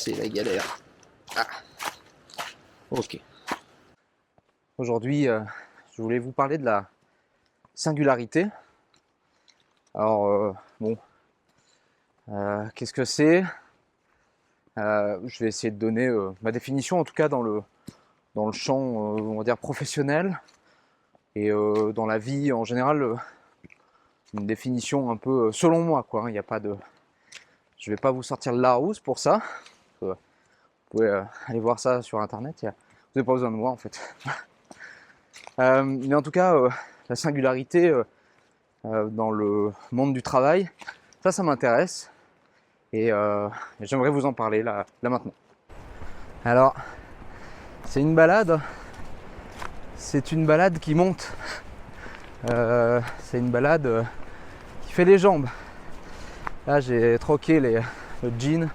c'est la galère. Ah. Ok. Aujourd'hui, je voulais vous parler de la singularité. Alors, qu'est-ce que c'est? Je vais essayer de donner ma définition, en tout cas dans le champ, on va dire, professionnel, et dans la vie en général, une définition un peu selon moi, quoi. Il y a pas de... Je vais pas vous sortir le Larousse pour ça. Vous pouvez aller voir ça sur internet. Vous n'avez pas besoin de moi, en fait. Mais en tout cas, la singularité dans le monde du travail, ça m'intéresse. Et j'aimerais vous en parler là maintenant. Alors, c'est une balade qui monte. C'est une balade qui fait les jambes. Là, j'ai troqué le jean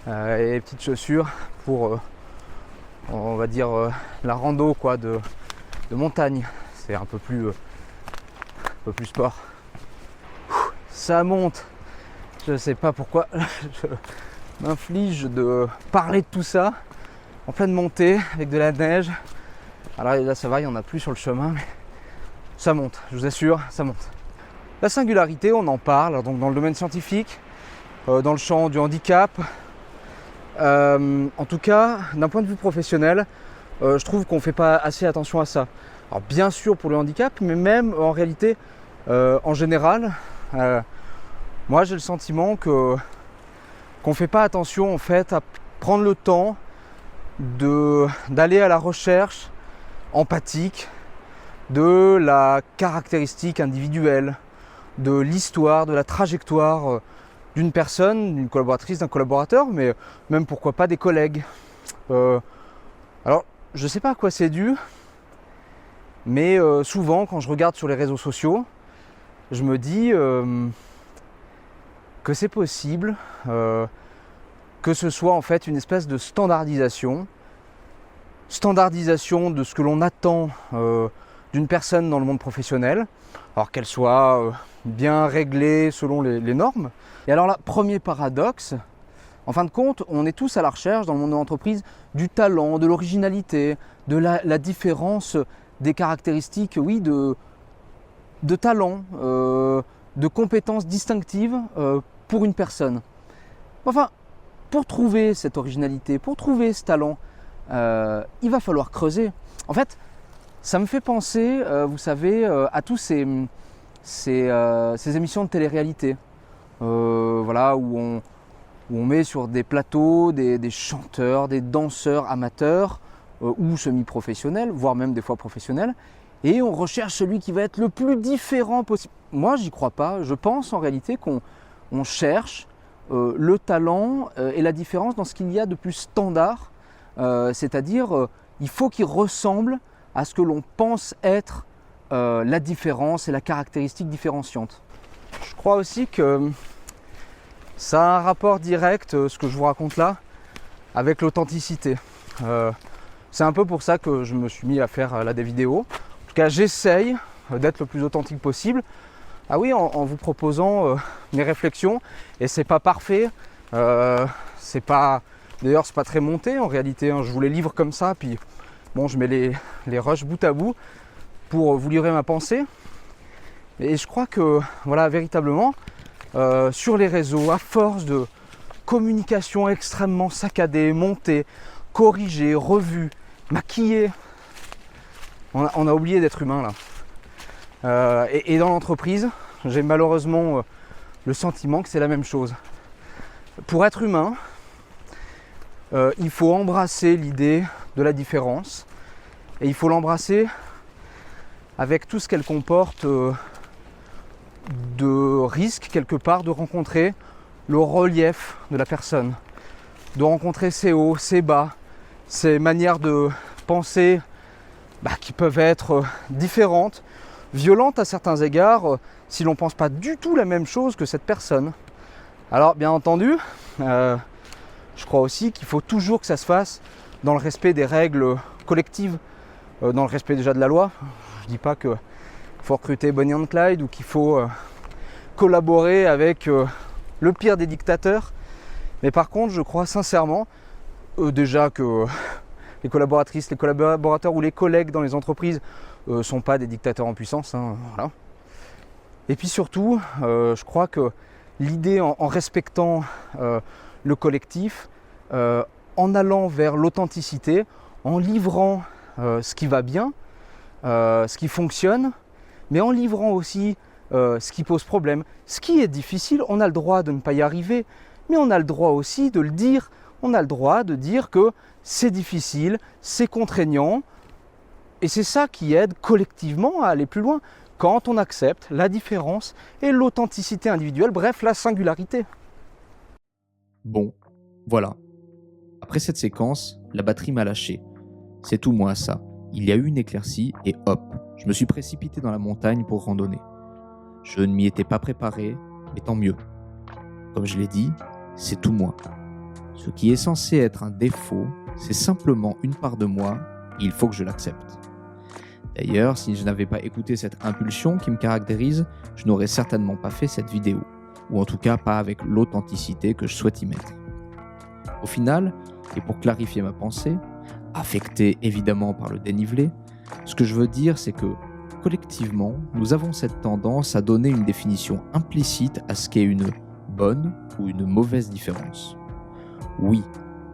et les petites chaussures pour, on va dire, la rando, quoi, de montagne. C'est un peu plus sport. Ça monte. Je sais pas pourquoi je m'inflige de parler de tout ça en pleine montée avec de la neige. Alors là, ça va, il n'y en a plus sur le chemin, mais ça monte, je vous assure, ça monte. La singularité, on en parle donc dans le domaine scientifique, dans le champ du handicap. En tout cas, d'un point de vue professionnel, je trouve qu'on ne fait pas assez attention à ça. Alors bien sûr pour le handicap, mais même en réalité, en général, moi j'ai le sentiment qu'on ne fait pas attention en fait à prendre le temps d'aller à la recherche empathique de la caractéristique individuelle, de l'histoire, de la trajectoire d'une personne, d'une collaboratrice, d'un collaborateur, mais même pourquoi pas des collègues. Alors je ne sais pas à quoi c'est dû, mais souvent quand je regarde sur les réseaux sociaux, je me dis que c'est possible que ce soit en fait une espèce de standardisation de ce que l'on attend d'une personne dans le monde professionnel, alors qu'elle soit bien réglée selon les normes. Et alors là, premier paradoxe, en fin de compte, on est tous à la recherche dans le monde de l'entreprise du talent, de l'originalité, de la différence des caractéristiques, oui, de talent, de compétences distinctives pour une personne. Enfin, pour trouver cette originalité, pour trouver ce talent, il va falloir creuser. En fait, ça me fait penser, vous savez, à tous ces émissions de télé-réalité, voilà, où on met sur des plateaux des chanteurs, des danseurs amateurs ou semi-professionnels, voire même des fois professionnels, et on recherche celui qui va être le plus différent possible. Moi, j'y crois pas. Je pense en réalité qu'on cherche le talent et la différence dans ce qu'il y a de plus standard, c'est-à-dire il faut qu'il ressemble à ce que l'on pense être la différence et la caractéristique différenciante. Je crois aussi que ça a un rapport direct, ce que je vous raconte là, avec l'authenticité. C'est un peu pour ça que je me suis mis à faire là des vidéos. En tout cas, j'essaye d'être le plus authentique possible. Ah oui, en vous proposant mes réflexions, et c'est pas parfait, c'est pas très monté en réalité, hein. Je vous les livre comme ça, puis bon, je mets les rushs bout à bout pour vous livrer ma pensée. Et je crois que, voilà, véritablement, sur les réseaux, à force de communication extrêmement saccadée, montée, corrigée, revue, maquillée, on a oublié d'être humain là. Et dans l'entreprise, j'ai malheureusement le sentiment que c'est la même chose. Pour être humain, il faut embrasser l'idée de la différence, et il faut l'embrasser avec tout ce qu'elle comporte de risque quelque part de rencontrer le relief de la personne, de rencontrer ses hauts, ses bas, ses manières de penser qui peuvent être différentes, violentes à certains égards, si l'on ne pense pas du tout la même chose que cette personne. Alors bien entendu, je crois aussi qu'il faut toujours que ça se fasse dans le respect des règles collectives, dans le respect déjà de la loi. Je ne dis pas qu'il faut recruter Bonnie and Clyde ou qu'il faut collaborer avec le pire des dictateurs, Mais par contre, je crois sincèrement déjà que les collaboratrices, les collaborateurs ou les collègues dans les entreprises ne sont pas des dictateurs en puissance. Hein, voilà. Et puis surtout, je crois que l'idée en respectant le collectif, en allant vers l'authenticité, en livrant ce qui va bien, ce qui fonctionne, mais en livrant aussi ce qui pose problème. Ce qui est difficile, on a le droit de ne pas y arriver, mais on a le droit aussi de le dire. On a le droit de dire que c'est difficile, c'est contraignant, et c'est ça qui aide collectivement à aller plus loin, quand on accepte la différence et l'authenticité individuelle, bref, la singularité. Bon, voilà. Après cette séquence, la batterie m'a lâché. C'est tout moi ça. Il y a eu une éclaircie et hop, je me suis précipité dans la montagne pour randonner. Je ne m'y étais pas préparé, mais tant mieux. Comme je l'ai dit, c'est tout moi. Ce qui est censé être un défaut, c'est simplement une part de moi et il faut que je l'accepte. D'ailleurs, si je n'avais pas écouté cette impulsion qui me caractérise, je n'aurais certainement pas fait cette vidéo, ou en tout cas pas avec l'authenticité que je souhaite y mettre. Au final, et pour clarifier ma pensée, affectée évidemment par le dénivelé, ce que je veux dire c'est que, collectivement, nous avons cette tendance à donner une définition implicite à ce qu'est une bonne ou une mauvaise différence. Oui,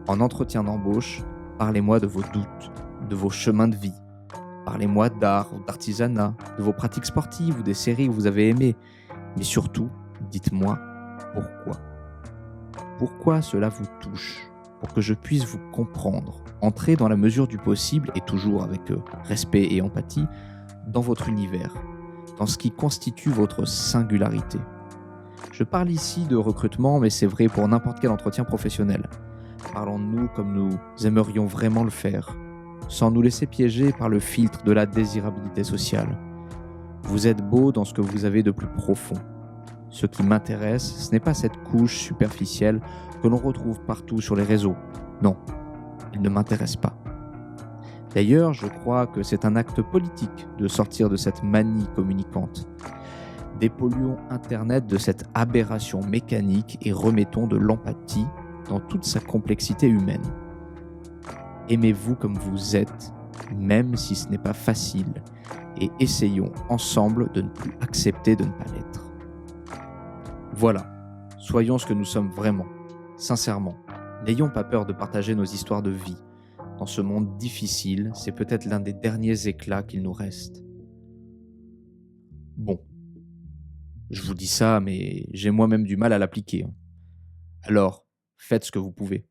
en entretien d'embauche, parlez-moi de vos doutes, de vos chemins de vie. Parlez-moi d'art ou d'artisanat, de vos pratiques sportives ou des séries que vous avez aimées. Mais surtout, dites-moi pourquoi. Pourquoi cela vous touche, pour que je puisse vous comprendre, entrer dans la mesure du possible et toujours avec respect et empathie dans votre univers, dans ce qui constitue votre singularité. Je parle ici de recrutement, mais c'est vrai pour n'importe quel entretien professionnel. Parlons de nous comme nous aimerions vraiment le faire, sans nous laisser piéger par le filtre de la désirabilité sociale. Vous êtes beau dans ce que vous avez de plus profond. Ce qui m'intéresse, ce n'est pas cette couche superficielle que l'on retrouve partout sur les réseaux. Non, elle ne m'intéresse pas. D'ailleurs, je crois que c'est un acte politique de sortir de cette manie communicante. Dépolluons Internet de cette aberration mécanique et remettons de l'empathie dans toute sa complexité humaine. Aimez-vous comme vous êtes, même si ce n'est pas facile, et essayons ensemble de ne plus accepter de ne pas l'être. Voilà, soyons ce que nous sommes vraiment, sincèrement. N'ayons pas peur de partager nos histoires de vie. Dans ce monde difficile, c'est peut-être l'un des derniers éclats qu'il nous reste. Bon, je vous dis ça, mais j'ai moi-même du mal à l'appliquer. Alors, faites ce que vous pouvez.